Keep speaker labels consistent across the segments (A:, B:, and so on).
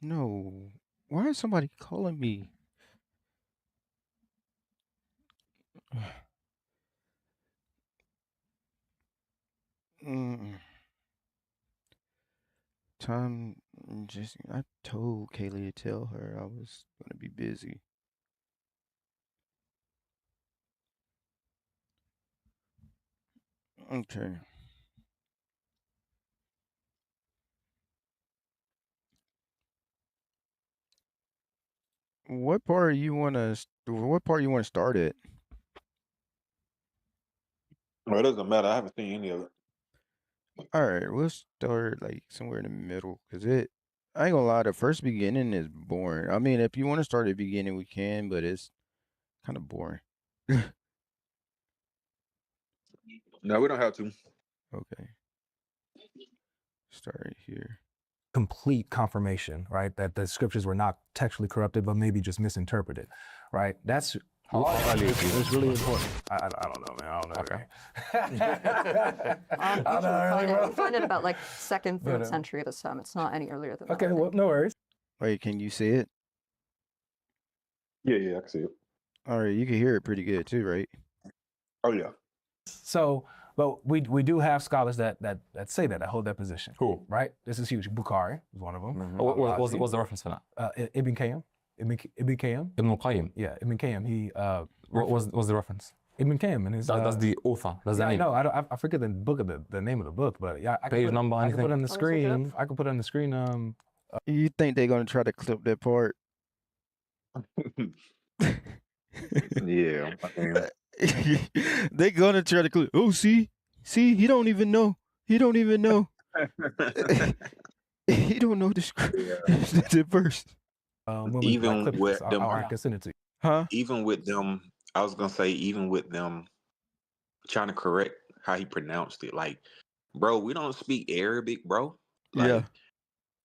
A: No. Why is somebody calling me? Mm, Time just I told Kaylee to tell her I was gonna be busy. Okay. What part you wanna start at?
B: Well, it doesn't matter. I haven't seen any of it.
A: Alright, we'll start like somewhere in the middle, cause I ain't gonna lie, the first beginning is boring. I mean, if you want to start at the beginning, we can, but it's kind of boring.
B: No, we don't have to.
A: Okay, start right here.
C: Complete confirmation, right? That the scriptures were not textually corrupted, but maybe just misinterpreted, right? That's it's really important. I don't know, man. I don't know.
D: Okay.
C: I
E: You
C: don't know,
E: can find it about like second,
C: You
E: third
C: know.
E: century of Islam. It's not any earlier than that.
C: Okay,
E: I
C: well,
E: think.
C: no worries.
A: Wait, can you see it?
B: Yeah, I can see it.
A: Alright, you can hear it pretty good too, right?
B: Oh yeah.
C: So, but we do have scholars that say that hold that position.
D: Who?
C: Right? This is huge. Bukhari is one of them.
D: What's the reference for that?
C: Ibn Qayyim. Ibn Qayyim.
D: Ibn al-Qayyim.
C: Yeah, Ibn Qayyim. He
D: What was the reference?
C: Ibn Qayyim and his.
D: That's the author. That's the
C: Yeah, I
D: name.
C: know. I forget the book of the name of the book, but yeah, I can
D: Page
C: put,
D: number,
C: I can put it
D: anything?
C: on the
E: Let's look it up.
C: screen. I can put it on the screen.
A: You think they're gonna try to clip that part?
B: Yeah. I mean,
A: They gonna try to clip. Oh, see, he don't even know. He don't even know. He don't know the script. The verse.
C: When we
B: Even
C: clip
B: with
C: this,
B: them,
C: I can send it to you.
A: Huh?
B: even with them, I was gonna say, even with them trying to correct how he pronounced it, like, bro, we don't speak Arabic, bro. Like,
A: Yeah.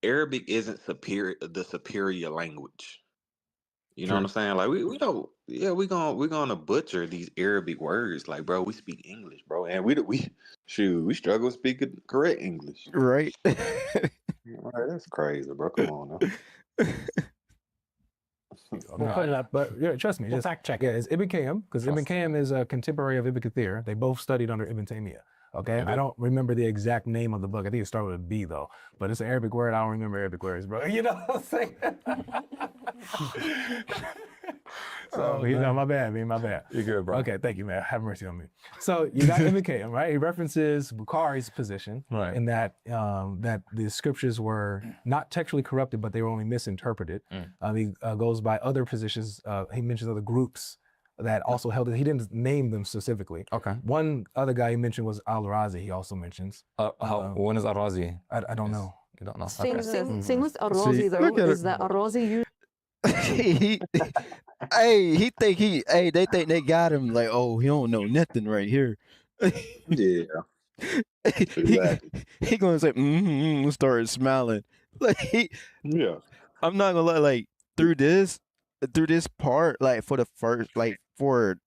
B: Arabic isn't the superior language. You know what
A: True.
B: I'm saying? Like we don't, yeah, we're gonna butcher these Arabic words. Like, bro, we speak English, bro, and we we struggle speaking correct English.
A: Right.
B: Right, that's crazy, bro. Come on now.
C: We'll put it up, but yeah, trust me. Just fact check. Yeah, it's Ibn Qayyim because Ibn Qayyim is a contemporary of Ibn Kathir. They both studied under Ibn Taymiyyah. Okay, I don't remember the exact name of the book. I think it started with a B though, but it's an Arabic word. I don't remember Arabic words, bro. You know what I'm saying? So you know, my bad, man, my bad.
D: You're good, bro.
C: Okay, thank you, man. Have mercy on me. So you got Ibn Qayyim, right? He references Bukhari's position
D: Right.
C: in that that the scriptures were not textually corrupted, but they were only misinterpreted. He goes by other positions. He mentions other groups that also held it. He didn't name them specifically.
D: Okay.
C: One other guy he mentioned was Al-Razi. He also mentions.
D: When is Al-Razi?
C: I don't know.
D: You don't know.
E: Thing
D: Okay.
E: with Ar-Razi
A: See,
E: though
A: look at
E: is
A: it.
E: that Ar-Razi
A: he, they think they got him like, oh, he don't know nothing right here.
B: Yeah,
A: he, he gonna say, start smiling. Like
B: yeah.
A: I'm not gonna lie, like through this part, like for the first, like for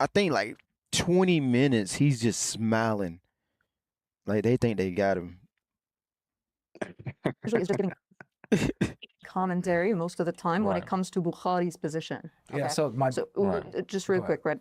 A: I think like 20 minutes, he's just smiling. Like they think they got him.
E: usually is just giving commentary most of the time when it
D: Right.
E: comes to Bukhari's position.
C: Yeah.
E: Okay?
C: So my
E: So
D: Right.
E: just real
C: Go
E: quick, right?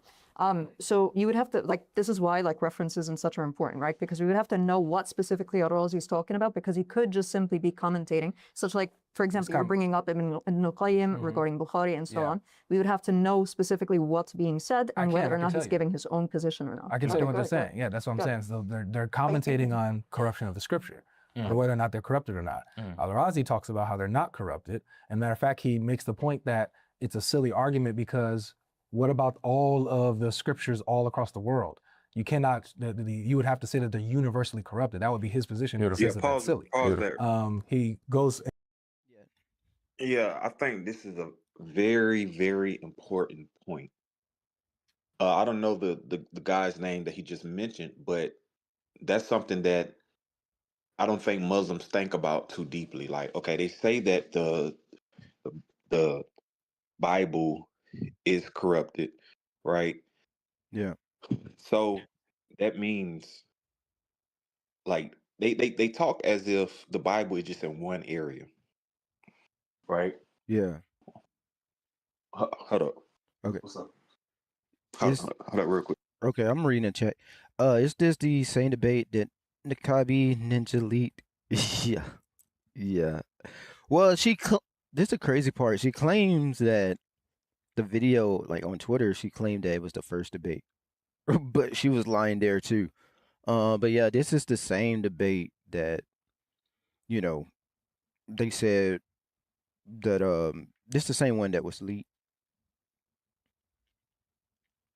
E: So you would have to this is why references and such are important, right? Because we would have to know what specifically Ar-Razi is talking about, because he could just simply be commentating. Such like, for example, you're bringing up Ibn al-Qayyim regarding Bukhari and so on. We would have to know specifically what's being said and whether or not he's giving his own position or not.
C: I can tell you what they're saying. Yeah, that's what I'm saying. So they're commentating on corruption of the scripture, or whether or not they're corrupted or not. Al-Razi talks about how they're not corrupted. And matter of fact, he makes the point that it's a silly argument because what about all of the scriptures all across the world? You cannot. You would have to say that they're universally corrupted. That would be his position. He says that that's silly.
B: Pause there.
C: He goes.
B: Yeah, I think this is a very, very important point. I don't know the guy's name that he just mentioned, but that's something that I don't think Muslims think about too deeply. Like, okay, they say that the Bible is corrupted, right?
A: Yeah.
B: So that means like they talk as if the Bible is just in one area. right?
A: Yeah.
B: Hold up.
A: Okay.
B: What's up?
A: It's-
B: Hold up real quick.
A: Okay, I'm reading the chat. Is this the same debate that Nakabi Ninja Elite? Yeah. Yeah. Well, this is the crazy part. She claims that the video, like on Twitter, she claimed that it was the first debate. But she was lying there too. But yeah, this is the same debate that, you know, they said that this is the same one that was leaked.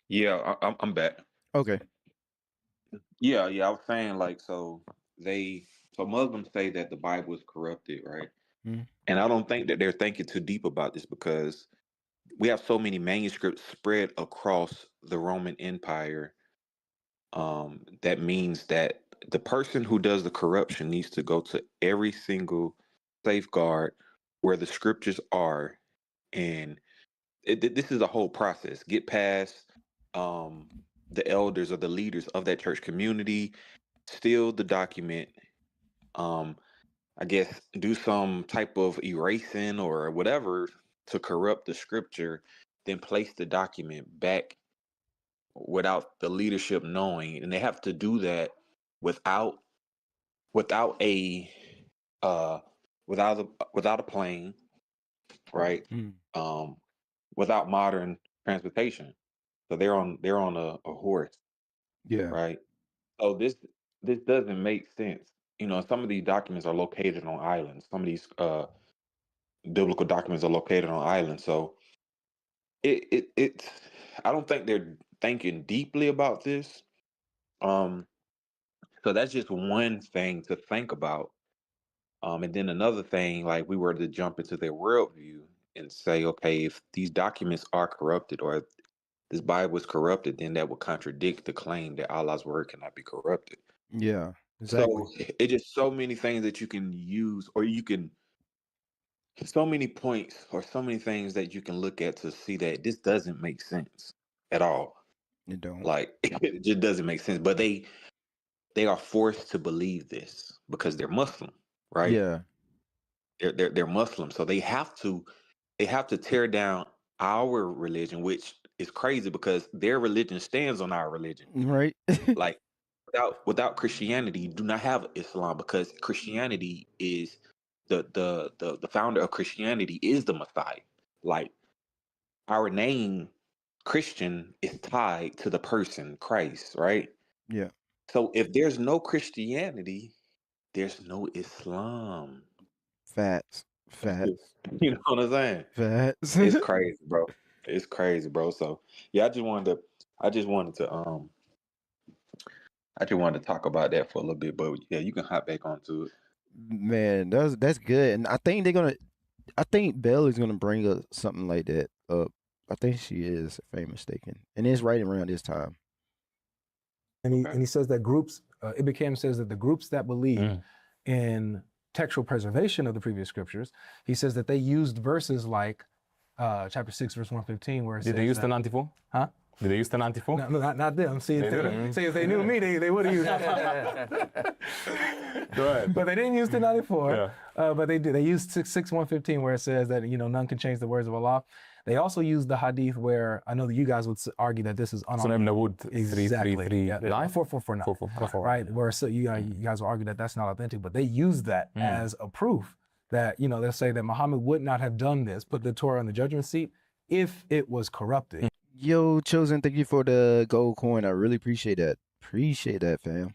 B: Yeah, I'm back.
A: Okay.
B: Yeah, I was saying like so Muslims say that the Bible is corrupted, right?
A: Mhm.
B: And I don't think that they're thinking too deep about this because we have so many manuscripts spread across the Roman Empire. That means that the person who does the corruption needs to go to every single safeguard where the scriptures are, and this is a whole process. Get past the elders or the leaders of that church community, steal the document, I guess do some type of erasing or whatever to corrupt the scripture, then place the document back without the leadership knowing, and they have to do that without a uh without a plane, right?
A: Mm.
B: Without modern transportation. So they're on a horse,
A: Yeah.
B: right? So this doesn't make sense. You know, some of these documents are located on islands. Some of these biblical documents are located on islands. So it's I don't think they're thinking deeply about this. So that's just one thing to think about. And then another thing, like we were to jump into their worldview and say, okay, if these documents are corrupted or this Bible is corrupted, then that would contradict the claim that Allah's word cannot be corrupted.
A: Yeah. Exactly.
B: So it's just so many things that you can use, or so many points or so many things that you can look at to see that this doesn't make sense at all.
A: You don't.
B: Like it just doesn't make sense. But they are forced to believe this because they're Muslim, right?
A: Yeah.
B: They're Muslim, so they have to tear down our religion, which is crazy because their religion stands on our religion.
A: Right.
B: Like without Christianity, you do not have Islam because Christianity is the founder of Christianity is the Messiah. Like our name Christian is tied to the person Christ, right?
A: Yeah.
B: So if there's no Christianity, there's no Islam.
A: Facts.
B: You know what I'm saying?
A: Facts.
B: It's crazy, bro. It's crazy, bro. So yeah, I just wanted to talk about that for a little bit, but yeah, you can hop back onto it.
A: Man, that's good. And I think Belle is gonna bring up something like that up. I think she is, if I ain't mistaken. And it's right around this time.
C: And he says that groups, Ibn Khaldun says that the groups that believe in textual preservation of the previous scriptures, he says that they used verses like chapter 6, verse 115, where it says
D: Did they use the 94?
C: Huh?
D: Did they use the 94?
C: No, not them. See, if they knew me, they would have used it.
D: Go ahead.
C: But they didn't use the 94.
D: Yeah.
C: But they did. They used 6, 115, where it says that, none can change the words of Allah. They also used the hadith where I know that you guys would argue that this is
D: Sunan ibn Dawood 333.
C: Yeah, 449.
D: 449.
C: Right? Where you guys will argue that that's not authentic, but they use that as a proof that, they'll say that Muhammad would not have done this, put the Torah on the judgment seat, if it was corrupted.
A: Yo, Chosen, thank you for the gold coin. I really appreciate that. Appreciate that, fam.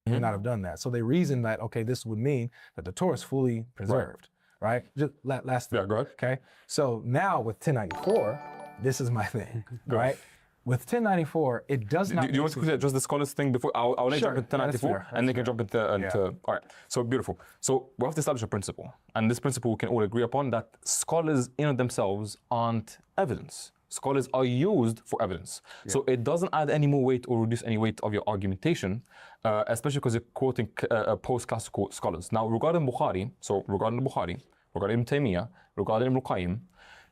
C: Would not have done that. So they reasoned that, okay, this would mean that the Torah is fully preserved. Right? Just last thing.
D: Yeah, go ahead.
C: Okay. So now with 1094, this is my thing. Right? With 1094, it does not.
D: Do you want to quickly address the scholars thing before? I'll let you jump into 1094, and they can jump into. All right. So beautiful. So we have to establish a principle, and this principle we can all agree upon, that scholars in and themselves aren't evidence. Scholars are used for evidence. Yeah. So it doesn't add any more weight or reduce any weight of your argumentation, especially because you're quoting post-classical scholars. Now, regarding Bukhari, regarding Ibn Taymiyyah, regarding Ibn Qayyim,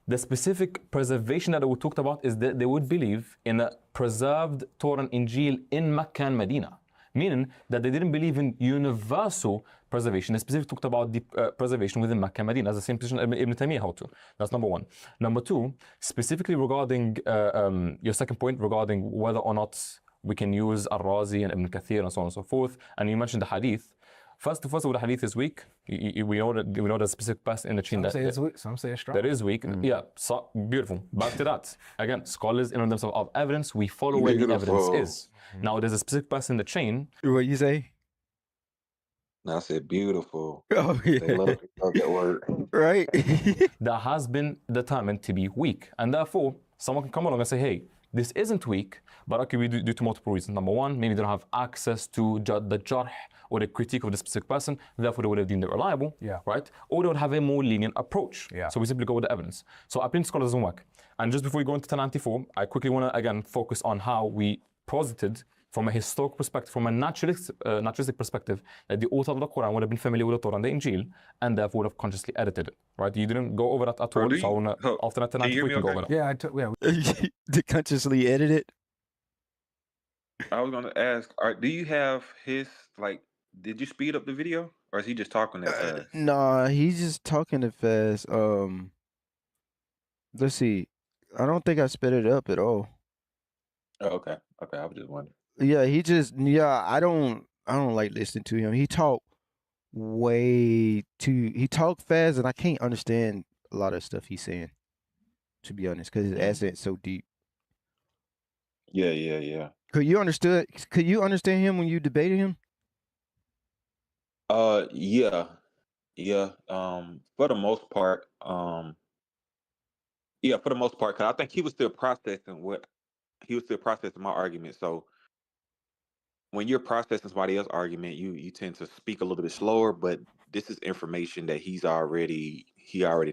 D: the specific preservation that we talked about is that they would believe in a preserved Torah and Injil in Mecca and Medina. meaning that they didn't believe in universal preservation. They specifically talked about the preservation within Mecca and Medina, as the same position Ibn Taymiyyah held to. That's number one. Number two, specifically regarding your second point regarding whether or not we can use Al-Razi and Ibn Kathir and so on and so forth, and you mentioned the hadith. First of all, the hadith is weak. We know that specific person in the chain
C: Some say it's weak, some say it's strong.
D: that is weak. Yeah, so beautiful. Back to that. Again, scholars in themselves of evidence, we follow where the evidence is. Now, there's a specific person in the chain.
A: What you say?
B: No, I said beautiful.
A: Oh yeah.
B: They love that word.
A: Right.
D: That has been determined to be weak. And therefore, someone can come along and say, hey, this isn't weak, but it could be due to multiple reasons. Number one, maybe they don't have access to the jarh or the critique of the specific person, therefore they would have deemed it reliable, right? Or they would have a more lenient approach. So we simply go with the evidence. So opinion scholars doesn't work. And just before we go into 1094, I quickly want to, again, focus on how we posited from a historical perspective, from a naturalistic perspective, that the author of the Quran would have been familiar with the Torah and the Injil, and therefore would have consciously edited it, right? You didn't go over that at all, so I want to, after that 1094, we can go over that.
C: Yeah,
A: To consciously edit it.
B: I was gonna ask, do you have his, like, did you speed up the video, or is he just talking that fast?
A: Nah, he's just talking it fast. Let's see. I don't think I sped it up at all.
B: Oh, okay. I was just wondering.
A: Yeah, I don't like listening to him. He talk fast, and I can't understand a lot of stuff he's saying, to be honest, because his accent's so deep.
B: Yeah.
A: Could you understand him when you debated him?
B: Yeah. For the most part, because I think he was still processing my argument. So when you're processing somebody else's argument, you tend to speak a little bit slower, but this is information that he already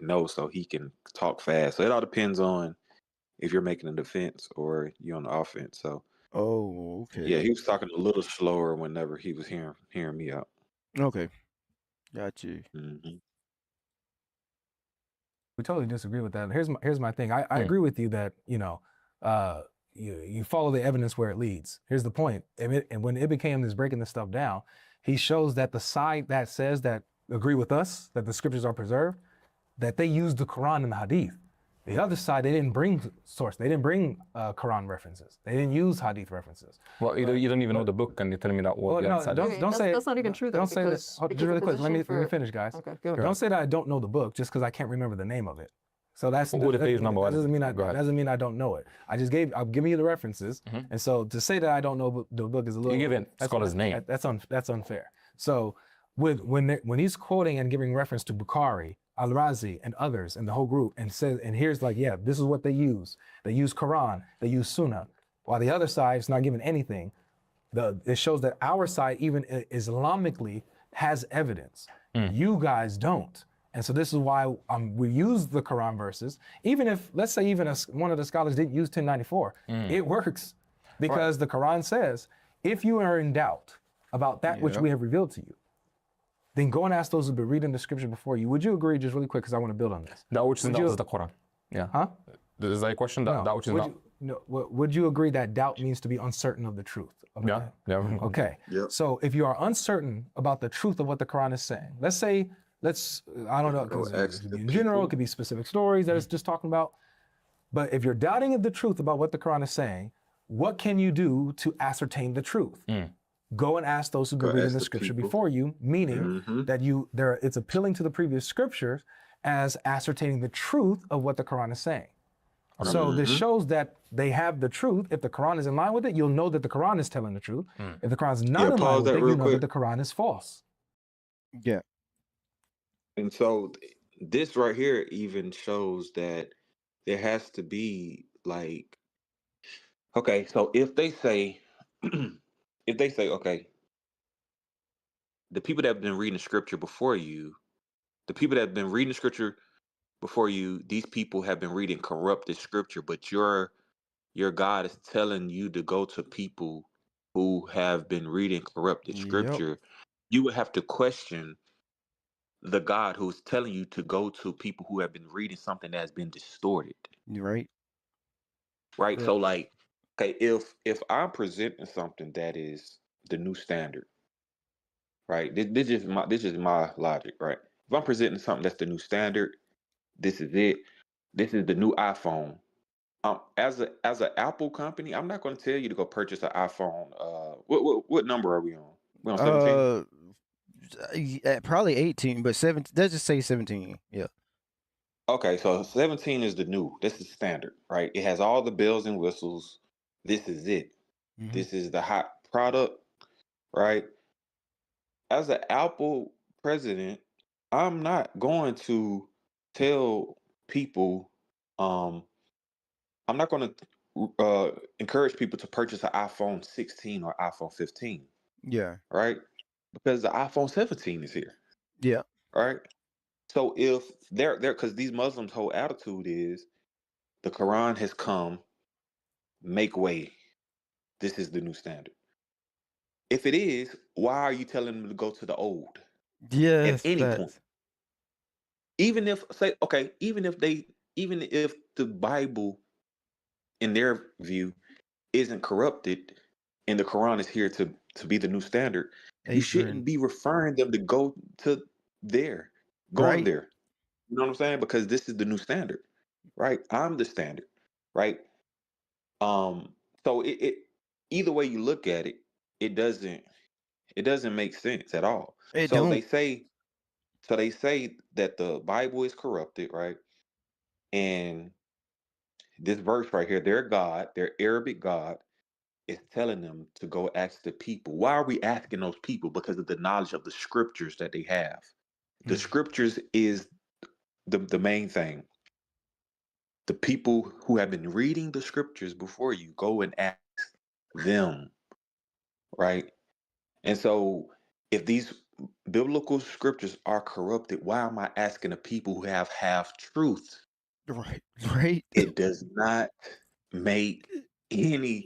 B: knows, so he can talk fast. So it all depends on if you're making a defense or you're on the offense. So
A: okay.
B: Yeah, he was talking a little slower whenever he was hearing me out.
A: Okay. Got you.
B: Mm-hmm.
C: We totally disagree with that. Here's my thing. I agree with you that, you follow the evidence where it leads. Here's the point. And when it became this breaking this stuff down, he shows that the side that says that agree with us, that the scriptures are preserved, that they use the Quran and the Hadith. The other side, they didn't bring source. They didn't bring Quran references. They didn't use Hadith references.
D: Well, you don't even know the book, and you're telling me that.
C: Don't say
E: that's not even true. Though,
C: don't say this. Just really quick. Let me finish, guys.
E: Okay, go ahead.
C: Don't say that I don't know the book just because I can't remember the name of it. So that's
D: the page number.
C: That doesn't mean I don't know it. I'm giving you the references, and so to say that I don't know the book is a little.
D: You give it scholar's name.
C: That's unfair. So when he's quoting and giving reference to Bukhari, Al-Razi, and others, and the whole group, and here's this is what they use. They use Quran, they use Sunnah, while the other side is not given anything. It shows that our side, even Islamically, has evidence. You guys don't. And so this is why we use the Quran verses. Even if, let's say, one of the scholars didn't use 1094, it works. Because the Quran says, if you are in doubt about that which we have revealed to you, then go and ask those who've been reading the scripture before you. Would you agree, just really quick, because I want to build on this?
D: That which is not is the Quran. Yeah.
C: Huh?
D: Is that a question? That which is not?
C: Would you agree that doubt means to be uncertain of the truth?
D: Yeah.
C: Okay.
B: Yep.
C: So if you are uncertain about the truth of what the Quran is saying, I don't know, because it could be in general, it could be specific stories that it's just talking about. But if you're doubting of the truth about what the Quran is saying, what can you do to ascertain the truth? Go and ask those who've been reading the scripture before you, meaning that it's appealing to the previous scriptures as ascertaining the truth of what the Quran is saying. So this shows that they have the truth. If the Quran is in line with it, you'll know that the Quran is telling the truth. If the Quran is not in line with it, you know that the Quran is false.
A: Yeah.
B: And so this right here even shows that there has to be okay, so if they say, okay, the people that have been reading the scripture before you, these people have been reading corrupted scripture, but your God is telling you to go to people who have been reading corrupted scripture. You would have to question the God who's telling you to go to people who have been reading something that has been distorted.
A: Right.
B: Yeah. So okay, if I'm presenting something that is the new standard, right? This is my logic, right? If I'm presenting something that's the new standard, this is it. This is the new iPhone. As an Apple company, I'm not going to tell you to go purchase an iPhone. What number are we on? We on 17?
A: Probably 18, but 17. Let's just say 17. Yeah.
B: Okay, so 17 is the new. This is standard, right? It has all the bells and whistles. This is it.
A: Mhm.
B: This is the hot product, right? As an Apple president, I'm not going to tell people, I'm not going to encourage people to purchase an iPhone 16 or iPhone 15,
A: Yeah.
B: right? Because the iPhone 17 is here,
A: Yeah.
B: right? So if they're because these Muslims' whole attitude is the Quran has come, make way. This is the new standard. If it is, why are you telling them to go to the old at
A: Yes.
B: any point?
A: Facts.
B: Even if even if the Bible, in their view, isn't corrupted, and the Quran is here to be the new standard, you shouldn't
A: Adrian.
B: be referring them to go to there, going
A: Right.
B: there. You know what I'm saying? Because this is the new standard, right? I'm the standard, right? So it either way you look at it, it doesn't make sense at all.
A: It
B: So
A: don't.
B: they say that the Bible is corrupted, right? And this verse right here, their God, their Arabic God, is telling them to go ask the people. Why are we asking those people? Because of the knowledge of the scriptures that they have. The
A: Mm.
B: scriptures is the main thing. The people who have been reading the scriptures before you, go and ask them, right? And so if these biblical scriptures are corrupted, why am I asking the people who have half truth?
A: Right. Right.
B: It does not make any